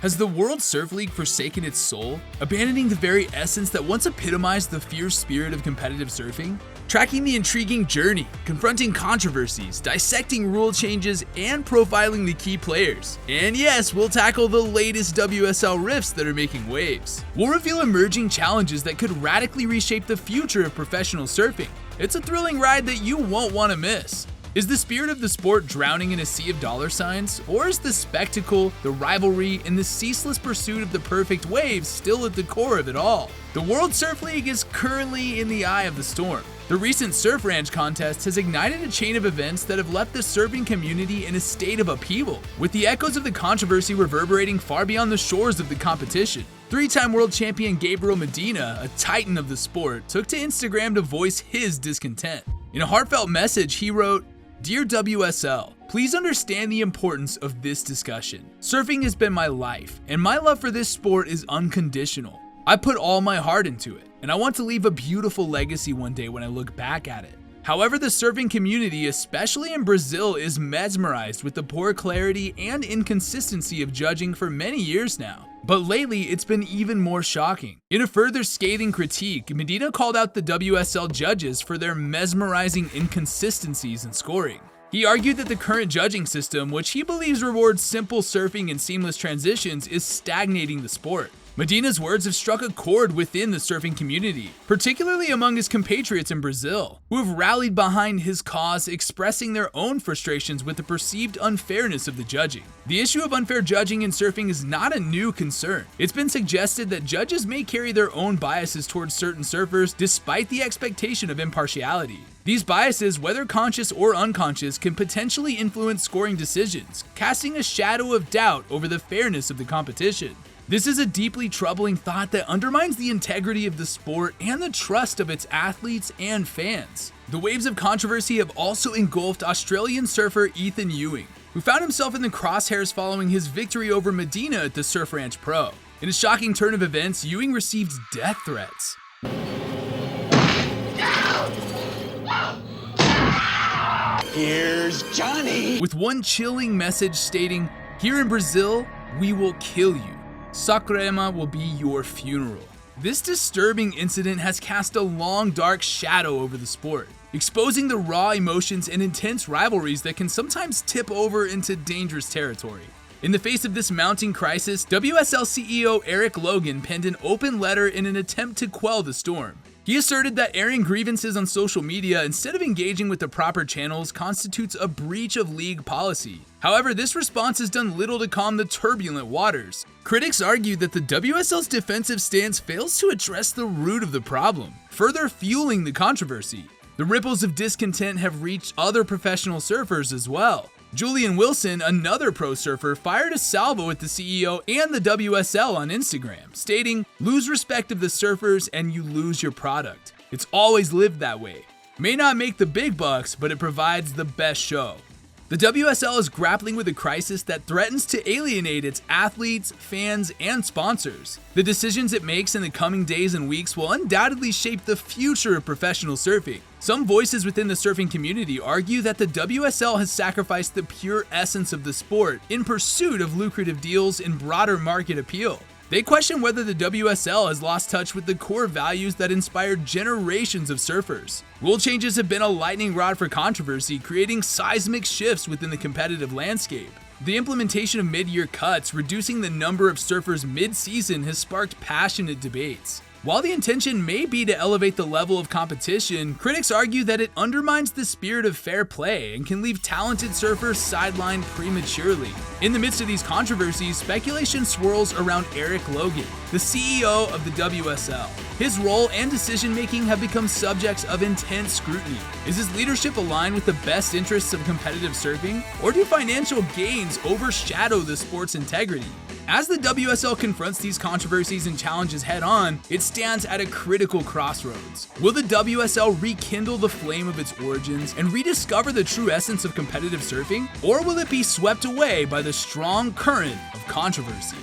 Has the World Surf League forsaken its soul, abandoning the very essence that once epitomized the fierce spirit of competitive surfing? Tracking the intriguing journey, confronting controversies, dissecting rule changes, and profiling the key players. And yes, we'll tackle the latest WSL rifts that are making waves. We'll reveal emerging challenges that could radically reshape the future of professional surfing. It's a thrilling ride that you won't want to miss. Is the spirit of the sport drowning in a sea of dollar signs? Or is the spectacle, the rivalry, and the ceaseless pursuit of the perfect waves still at the core of it all? The World Surf League is currently in the eye of the storm. The recent Surf Ranch contest has ignited a chain of events that have left the surfing community in a state of upheaval, with the echoes of the controversy reverberating far beyond the shores of the competition. Three-time world champion Gabriel Medina, a titan of the sport, took to Instagram to voice his discontent. In a heartfelt message, he wrote, "Dear WSL, please understand the importance of this discussion. Surfing has been my life, and my love for this sport is unconditional. I put all my heart into it, and I want to leave a beautiful legacy one day when I look back at it. However, the surfing community, especially in Brazil, is mesmerized with the poor clarity and inconsistency of judging for many years now. But lately, it's been even more shocking. In a further scathing critique, Medina called out the WSL judges for their mesmerizing inconsistencies in scoring. He argued that the current judging system, which he believes rewards simple surfing and seamless transitions, is stagnating the sport. Medina's words have struck a chord within the surfing community, particularly among his compatriots in Brazil, who have rallied behind his cause, expressing their own frustrations with the perceived unfairness of the judging. The issue of unfair judging in surfing is not a new concern. It's been suggested that judges may carry their own biases towards certain surfers despite the expectation of impartiality. These biases, whether conscious or unconscious, can potentially influence scoring decisions, casting a shadow of doubt over the fairness of the competition. This is a deeply troubling thought that undermines the integrity of the sport and the trust of its athletes and fans. The waves of controversy have also engulfed Australian surfer Ethan Ewing, who found himself in the crosshairs following his victory over Medina at the Surf Ranch Pro. In a shocking turn of events, Ewing received death threats. Here's Johnny! With one chilling message stating, "Here in Brazil, we will kill you. Saquarema will be your funeral." This disturbing incident has cast a long, dark shadow over the sport, exposing the raw emotions and intense rivalries that can sometimes tip over into dangerous territory. In the face of this mounting crisis, WSL CEO Eric Logan penned an open letter in an attempt to quell the storm. He asserted that airing grievances on social media instead of engaging with the proper channels constitutes a breach of league policy. However, this response has done little to calm the turbulent waters. Critics argue that the WSL's defensive stance fails to address the root of the problem, further fueling the controversy. The ripples of discontent have reached other professional surfers as well. Julian Wilson, another pro surfer, fired a salvo at the CEO and the WSL on Instagram, stating, "Lose respect of the surfers and you lose your product. It's always lived that way. May not make the big bucks, but it provides the best show." The WSL is grappling with a crisis that threatens to alienate its athletes, fans, and sponsors. The decisions it makes in the coming days and weeks will undoubtedly shape the future of professional surfing. Some voices within the surfing community argue that the WSL has sacrificed the pure essence of the sport in pursuit of lucrative deals and broader market appeal. They question whether the WSL has lost touch with the core values that inspired generations of surfers. Rule changes have been a lightning rod for controversy, creating seismic shifts within the competitive landscape. The implementation of mid-year cuts, reducing the number of surfers mid-season, has sparked passionate debates. While the intention may be to elevate the level of competition, critics argue that it undermines the spirit of fair play and can leave talented surfers sidelined prematurely. In the midst of these controversies, speculation swirls around Eric Logan, the CEO of the WSL. His role and decision-making have become subjects of intense scrutiny. Is his leadership aligned with the best interests of competitive surfing, or do financial gains overshadow the sport's integrity? As the WSL confronts these controversies and challenges head-on, it stands at a critical crossroads. Will the WSL rekindle the flame of its origins and rediscover the true essence of competitive surfing? Or will it be swept away by the strong current of controversy?